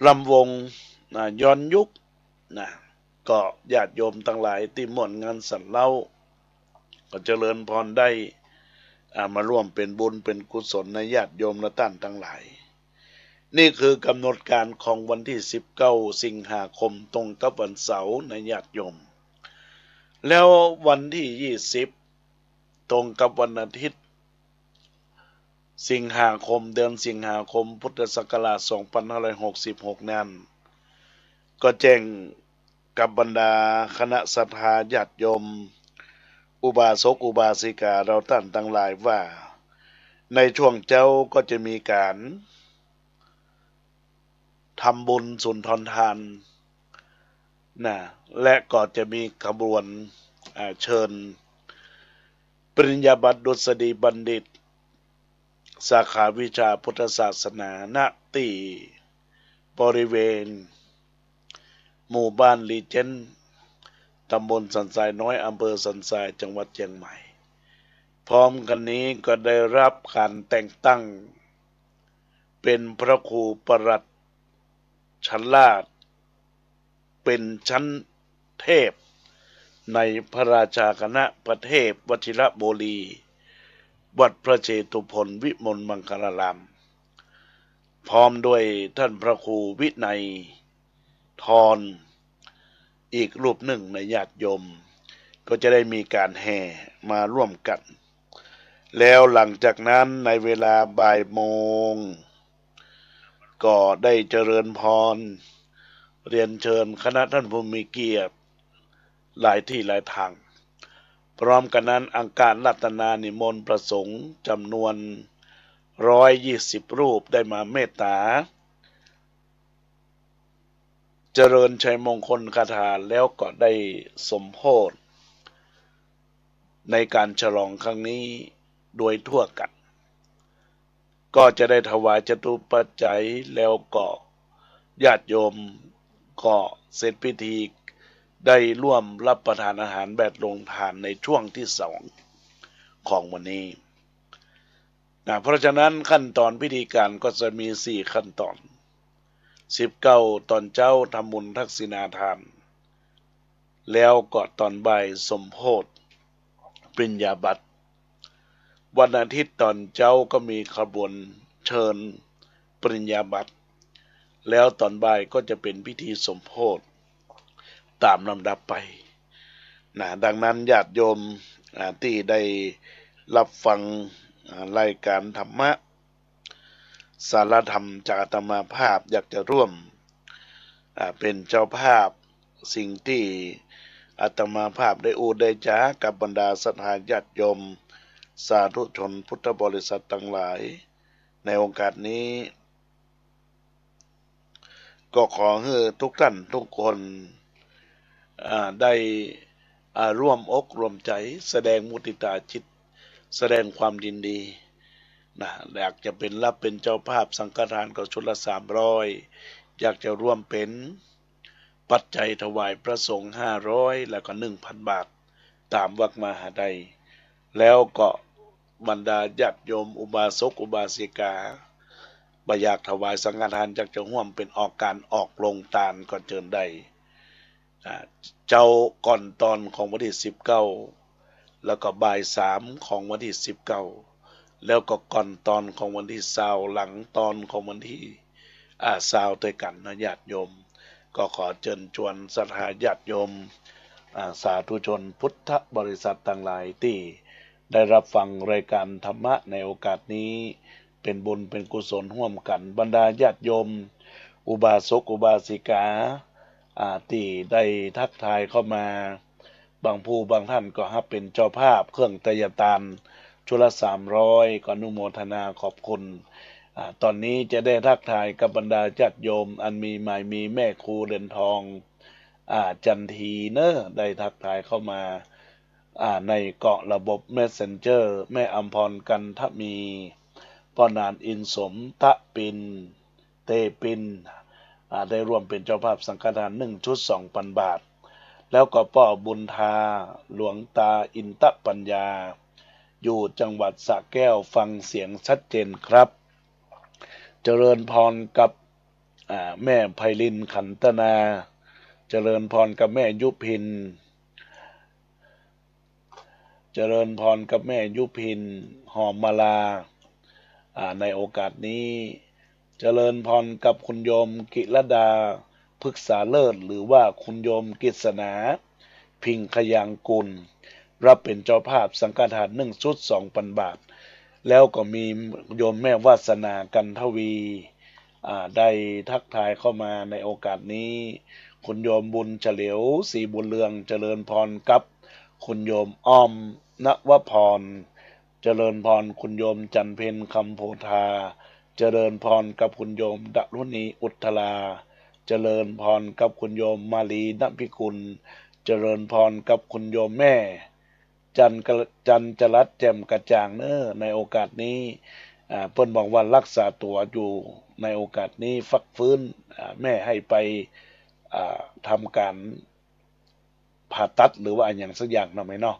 รำวงย้อนยุคก็ญาติโยมทั้งหลายที่ม่วนงานสันเล่าก็เจริญพรได้มาร่วมเป็นบุญเป็นกุศลในญาติโยมและท่านทั้งหลายนี่คือกำหนดการของวันที่19 สิงหาคมตรงกับวันเสาร์ในญาติโยมแล้ววันที่20ตรงกับวันอาทิตย์สิงหาคมเดือนสิงหาคมพุทธศักราช2566นั้นก็แจ้งกับบรรดาคณะศรัทธาญาติโยมอุบาสกอุบาสิกาเราท่านทั้งหลายว่าในช่วงเจ้าก็จะมีการทำบุญสุนทรทานและก็จะมีขบวนเชิญปริญญาบัตรดุษฎีบัณฑิตสาขาวิชาพุทธศาสนาณที่บริเวณหมู่บ้านลีเจนตำบลสันทรายน้อยอำเภอสันทรายจังหวัดเชียงใหม่พร้อมกันนี้ก็ได้รับการแต่งตั้งเป็นพระครูประหลัดชั้นลาภเป็นชั้นเทพในพระราชาคณะประเทศวชิรบุรีวัดพระเชตุพนวิมลมังคลาราม พร้อมด้วยท่านพระครูวินัยทรอีกรูปหนึ่งในญาติโยมก็จะได้มีการแห่มาร่วมกันแล้วหลังจากนั้นในเวลาบ่ายโมงก็ได้เจริญพรเรียนเชิญคณะท่านผู้มีเกียรติหลายที่หลายทางพร้อมกันนั้นอังการรัตนานิมนต์ประสงค์จำนวน120รูปได้มาเมตตาเจริญชัยมงคลคาถาแล้วก็ได้สมโภชในการฉลองครั้งนี้โดยทั่วกันก็จะได้ถวายจตุปัจจัยแล้วก็ญาติโยมก็เสร็จพิธีได้ร่วมรับประทานอาหารแบบลงทานในช่วงที่2ของวันนี้เพราะฉะนั้นขั้นตอนพิธีการก็จะมี4ขั้นตอน19ตอนเจ้าทำบุญทักษิณาทานแล้วก็ตอนบ่ายสมโภชปริญญาบัตรวันอาทิตย์ตอนเจ้าก็มีขบวนเชิญปริญญาบัตรแล้วตอนบ่ายก็จะเป็นพิธีสมโภชตามลำดับไปดังนั้นญาติโยมที่ได้รับฟังรายการธรรมะสารธรรมจากอาตมาภาพอยากจะร่วมเป็นเจ้าภาพสิ่งที่อาตมาภาพได้ได้จ้ากับบรรดาศรัทธาญาติโยมสาธุชนพุทธบริษัททั้งหลายในโอกาสนี้ก็ขอให้ทุกท่านทุกคนได้ร่วมอกร่วมใจแสดงมุทิตาจิตแสดงความยินดีอยากจะเป็นรับเป็นเจ้าภาพสังฆทานก็ชุดละ300อยากจะร่วมเป็นปัจจัยถวายพระสงฆ์500แล้วก็ 1,000 บาทตามวรรคมหาไดแล้วก็บรรดาญาติโยมอุบาสกอุบาสิกาบ่อยากถวายสังฆทานจากจะร่วมเป็นออกการออกลงทานก็เชิญได้เจ้าก่อนตอนของวันที่19แล้วก็บ่าย3ของวันที่19แล้วก็ก่อนตอนของวันที่20หลังตอนของวันที่20ด้วยกันนะญาติโยมก็ขอเชิญชวนศรัทธาญาติโยมสาธุชนพุทธบริษัทต่างหลายที่ได้รับฟังรายการธรรมะในโอกาสนี้เป็นบุญเป็นกุศลร่วมกันบรรดาญาติโยมอุบาสกอุบาสิกาที่ได้ทักทายเข้ามาบางผู้บางท่านก็ฮับเป็นเจ้าภาพเครื่องตยตานชุดละ300ก็อนุโมทนาขอบคุณตอนนี้จะได้ทักทายกับบรรดาญาติโยมอันมีหมายมีแม่ครูเรือนทองจันทีเนอะได้ทักทายเข้ามาในเกาะระบบ Messenger แม่อัมพรกันทมีป้อนานอินสมทะปินเตปินได้ร่วมเป็นเจ้าภาพสังฆทาน1ชุด 2,000 บาทแล้วก็ป้อบุญทาหลวงตาอินตะปัญญาอยู่จังหวัดสระแก้วฟังเสียงชัดเจนครับเจริญพรกับแม่ไพลินขันตนาเจริญพรกับแม่ยุพินเจริญพรกับแม่ยุพินหอมมาลาในโอกาสนี้เจริญพรกับคุณโยมกิรดาพฤกษาเลิศหรือว่าคุณโยมกฤษณาพิงขยังกุลรับเป็นเจ้าภาพสังฆทาน1ชุด 2,000 บาทแล้วก็มีโยมแม่วาสนากันทวีได้ทักทายเข้ามาในโอกาสนี้คุณโยมบุญเฉลียวศรีบุญเรืองเจริญพรกับคุณโยมอ้อมณวพรเจริญพรคุณโยมจันเพ็ญคำโพธาเจริญพรกับคุณโยมดรุณีอุทธลาเจริญพรกับคุณโยมมาลีณพิกุลเจริญพรกับคุณโยมแม่จันจรัสแจ่มกระจ่างในโอกาสนี้เพิ่นบอกว่ารักษาตัวอยู่ในโอกาสนี้ฟักฟื้นแม่ให้ไปทำการผ่าตัดหรือว่าอย่างสักอย่างหน่อยเนาะ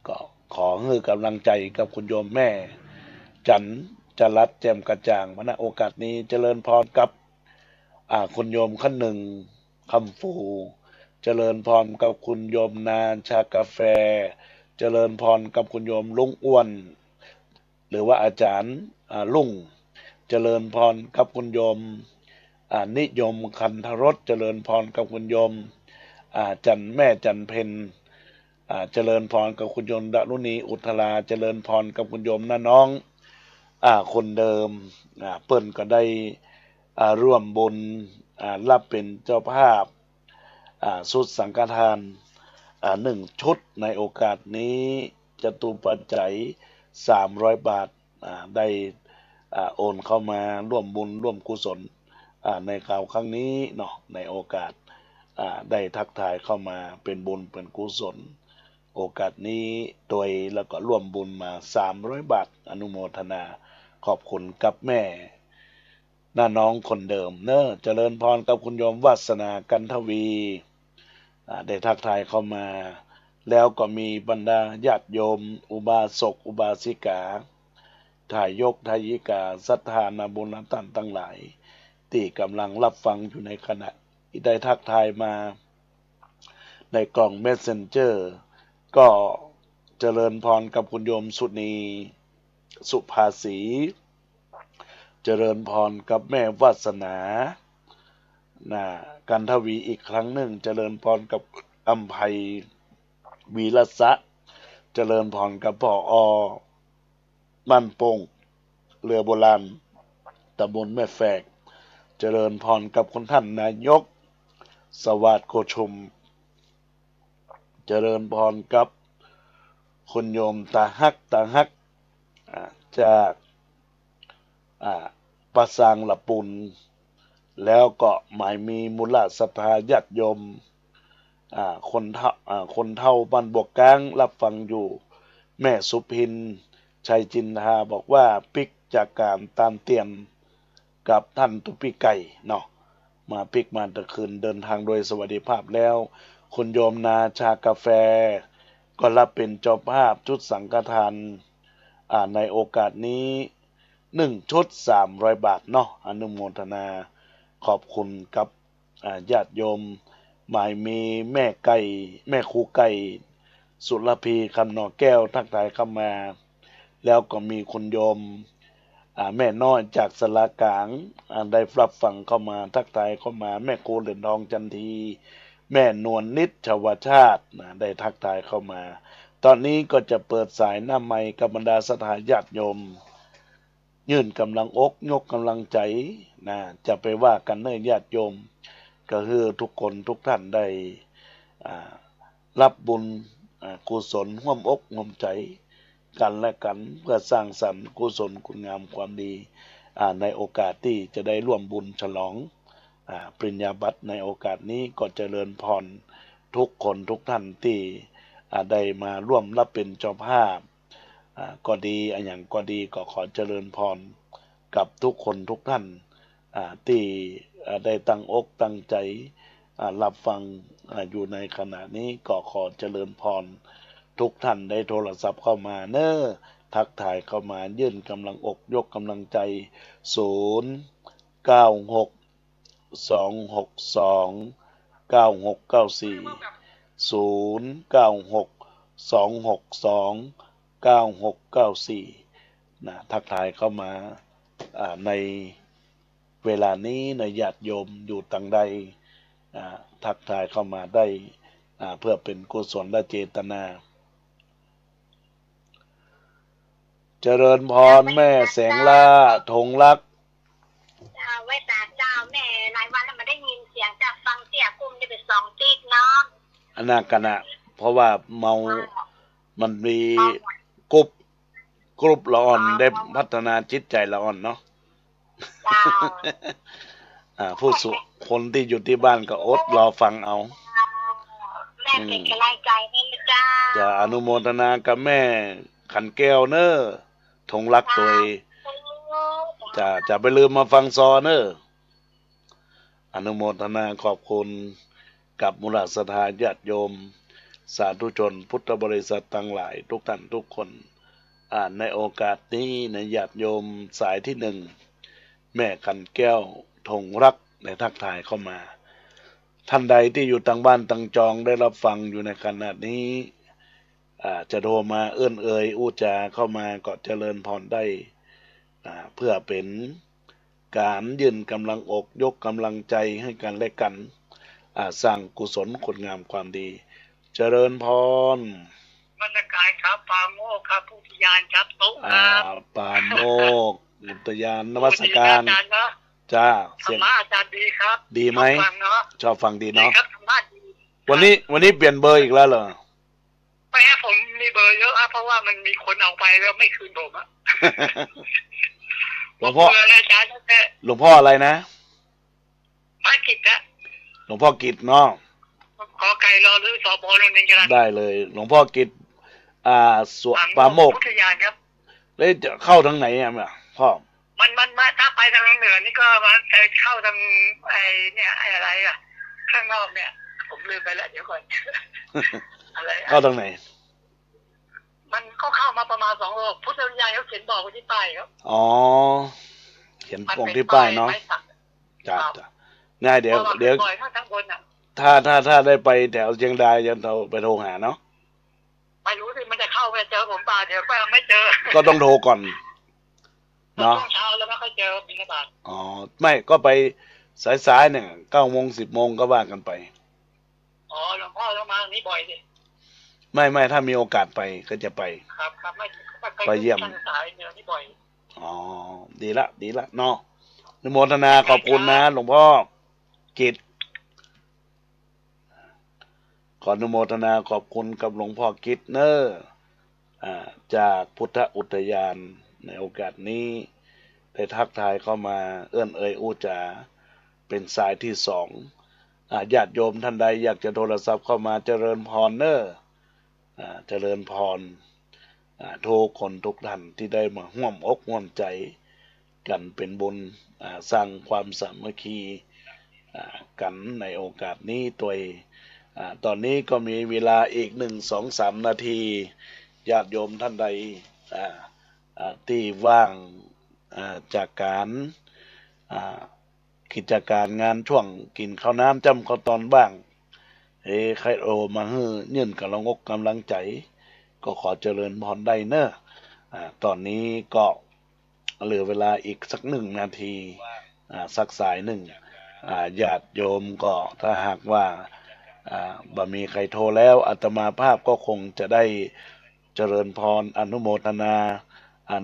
ก็ขอให้กำลังใจกับคุณโยมแม่จันจรัสแจ่มกระจ่างมาณโอกาสนี้เจริญพรกับคุณโยมขั้นหนึ่งคำฟูเจริญพรกับคุณโยมนานชากาแฟเจริญพรกับคุณโยมลุงอ้วนหรือว่าอาจารย์ลุง เจริญพรกับคุณโยมนิยมคันธรสเจริญพรกับคุณโยมจันแม่จันเพ็ญเจริญพรกับคุณโยมดารุณีอุทราเจริญพรกับคุณโยมน้าน้องคนเดิมเปิ้นก็ได้ร่วมบุญรับเป็นเจ้าภาพสุดสังฆทาน1 ชุดในโอกาสนี้จตุปัจจัย300 บาทได้โอนเข้ามาร่วมบุญร่วมกุศลในคราวครั้งนี้เนาะในโอกาสได้ทักทายเข้ามาเป็นบุญเป็นกุศลโอกาสนี้โดยแล้วก็ร่วมบุญมา300 บาทอนุโมทนาขอบคุณกับแม่น้าน้องคนเดิมเนอะเจริญพรกับคุณโยมวาสนากันทวีได้ทักทายเข้ามาแล้วก็มีบรรดาญาติโยมอุบาสกอุบาสิกาทายกทายิกาศรัทธานาบุญท่านทั้งหลายที่กำลังรับฟังอยู่ในขณะที่ได้ทักทายมาในกล่องเมสเซนเจอร์ก็เจริญพรกับคุณโยมสุนีสุภาษีเจริญพรกับแม่วาสนากันทวีอีกครั้งหนึ่งเจริญพรกับอัมภัยวีรศะเจริญพรกับผอ.บ้านโป่งเรือโบราณตำบลแม่แฝกเจริญพรกับคุณท่านนายกสวัสดิ์โกชุมเจริญพรกับคุณโยมตาฮักจากประสางละปุนแล้วก็หมายมีมูลศรัทธาญาติโยมคนเฒ่าบ้านบวกกลางรับฟังอยู่แม่สุพินชัยจินทาบอกว่าปิกจากการตามเตียมกับท่านตุปิไก่เนาะมาปิกมาตะคืนเดินทางโดยสวัสดิภาพแล้วคุณโยมนาชากาแฟก็รับเป็นเจ้าภาพชุดสังฆทานในโอกาสนี้1 ชุด300 บาทเนาะอนุโมทนาขอบคุณกับญาติโยมหมายมีแม่ไก่แม่ครูไก่สุรพีคำหนอแก้วทักทายเข้ามาแล้วก็มีคุณโยมแม่น้อยจากสลากลางได้รับฟังเข้ามาทักทายเข้ามาแม่ครูเหรียญทองจันทีแม่นวลนิดชวชาติได้ทักทายเข้ามาตอนนี้ก็จะเปิดสายหน้าไมค์กับบรรดาศรัทธาญาติโยมยื่นกำลังอกยกกำลังใจจะไปว่ากันเนญาติโยมก็คือทุกคนทุกท่านได้รับบุญกุศลร่วมอกร่วมใจกันและกันเพื่อสร้างสรรค์กุศลคุณงามความดีในโอกาสที่จะได้ร่วมบุญฉลองปริญญาบัตรในโอกาสนี้ก็เจริญพรทุกคนทุกท่านที่ได้มาร่วมรับเป็นเจ้าภาพก็ดีอย่างก็ดีก็ขอเจริญพรกับทุกคนทุกท่านที่ได้ตั้งอกตั้งใจรับฟังอยู่ในขณะนี้ก็ขอเจริญพรทุกท่านได้โทรศัพท์เข้ามาทักทายเข้ามายื่นกำลังอกยกกำลังใจทักทายเข้ามาในเวลานี้ในญาติโยมอยู่ต่างใดทักทายเข้ามาได้เพื่อเป็นกุศลและเจตนาเจริญพรแม่แสงล่าธงรักไว้ตาเจ้าแม่หลายวันแล้วมาได้ยินเสียงจากฟังเสียกุมได้เป็น2 ติดเนาะอันนั้นกันนะเพราะว่าเมามันมีกรุบละอ่อนได้พัฒนาจิตใจละอ่อนเนาะผู้สุคนที่อยู่ที่บ้านก็อดรอฟังเอาแม่เป็นกำลังใจให้จ้าจะอนุโมทนากับแม่ขันแก้วเนอะธงรักตัวจะไปลืมมาฟังซอเนอะอนุโมทนาขอบคุณกับมูลศรัทธาญาติโยมสาธุชนพุทธบริษัททั้งหลายทุกท่านทุกคนในโอกาสนี้ในญาติโยมสายที่1แม่ขันแก้วธงรักในทักทายเข้ามาท่านใดที่อยู่ต่างบ้านต่างจองได้รับฟังอยู่ในขณะนี้จะโทรมาเอื้อนเอ่ยอู้จาเข้ามาก็เจริญพรได้เพื่อเป็น การยืนกำลังอกยกกำลังใจให้กันและกันสร้างกุศลคุณงามความดีเจริญพรบรรยากาศครับปาโมกครับผู้ทยานครับตุ๊กครับปาโมกอุทยานนมัสการจ้าเสียงอาจารย์ดีครับดีไหมชอบฟังดีเนาะวันนี้เปลี่ยนเบอร์อีกแล้วเหรอไม่ฮะผมมีเบอร์เยอะเพราะว่ามันมีคนเอาไปแล้วไม่คืนผมอะหลวงพ่ออะไรนะพระกิจนะหลวงพ่อกิจเนาะขอไก่รอหรือสอบอลนึงกันได้เลยหลวงพ่อกิจสวนปาโมกพุทธยานครับแล้วจะเข้าทางไหนอ่ะพ่อมันถ้าไปทางเหนือนี่ก็มันจะเข้าทางไอ้เนี่ยไอ้อะไรอ่ะข้างนอกเนี่ยผมลืมไปแล้วเดี๋ยวก่อนอะไรเข้าทางไหนมันก็เข้ามาประมาณ2 โลพุทธยานเขาเขียนบอกไว้ที่ป้ายครับอ๋อเขียนปงที่ป้ายเนาะจ้าง่ายเดี๋ยวถ้าได้ไปแถวเชียงรายจะเราไปโทรหาเนาะไม่รู้สิมันจะเข้าไปเจอผมป่าเดี๋ยวไม่เจอก็ต้องโทรก่อนเนาะเช้าแล้วไม่ค่อยเจอบิณฑบาตอ๋อไม่ก็ไปสายๆเนี่ย9 โมง 10 โมงก็ว่ากันไปอ๋อหลวงพ่อต้องมานี่บ่อยสิไม่ถ้ามีโอกาสไปก็จะไปครับไม่ไปเยี่ยมสายเนี่ยนี่บ่อยอ๋อดีละเนาะอนุโมทนาขอบคุณนะหลวงพ่อกิจขออนุโมทนาขอบคุณกับหลวงพ่อกิจเนอร์จากพุทธอุทยานในโอกาสนี้ได้ทักทายเข้ามาเอื้อนเอ่ยอู้จาเป็นสายที่2ญาติโยมท่านใดอยากจะโทรศัพท์เข้ามาเจริญพรเนอร์เจริญพรทุกคนทุกท่านที่ได้มาร่วมอกร่วมใจกันเป็นบุญสร้างความสามัคคีกันในโอกาสนี้ตัวตอนนี้ก็มีเวลาอีก1-2-3 นาทีญาติโยมท่านใดที่ว่างจากการกิจการงานช่วงกินข้าวน้ำจำข้าวตอนบ้างใครโอมาฮื้อยื่นกำลังอกกำลังใจก็ขอเจริญพรได้เนอะตอนนี้ก็เหลือเวลาอีกสัก1 นาทีสักสายหนึ่งญาติโยมก็ถ้าหากว่าบ่มีใครโทรแล้วอาตมาภาพก็คงจะได้เจริญพรอนุโมทนา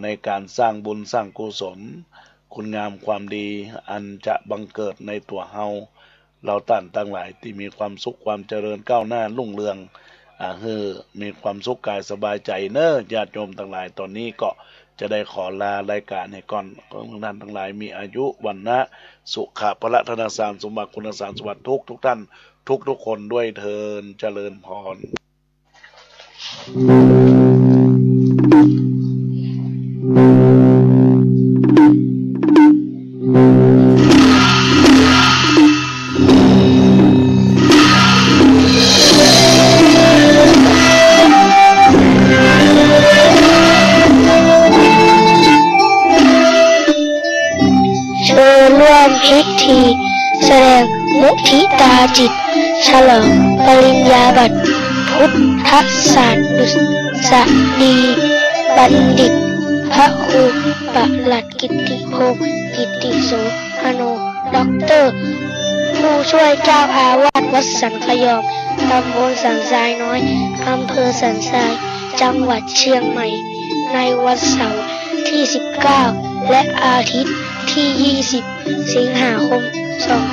ในการสร้างบุญสร้างกุศลคุณงามความดีอันจะบังเกิดในตัวเฮาเราท่านทั้งหลายที่มีความสุขความเจริญก้าวหน้ารุ่งเรืองมีความสุขกายสบายใจเนอะญาติโยมทั้งหลายตอนนี้ก็จะได้ขอลารายการให้ก่อนของท่านทั้งหลายมีอายุวันนะสุขะพละธนสารสมบัติคุณสารสวัสดิ์ทุกท่านทุกคนด้วยเทินเจริญพรพิธีแสดงมุทิตาจิตฉลองปริญญาบัตรพุทธศาสดุษฎีบัณฑิตพระครูปลัดกิติพงศ์กิติโสภโนด็อกเตอร์ผู้ช่วยเจ้าอาวาสวัดสันขยอมตำบลสันทรายน้อยอำเภอสันทรายจังหวัดเชียงใหม่ในวันเสาร์ที่19และอาทิตย์ที่20 สิงหาคม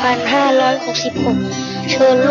2566 เชิญ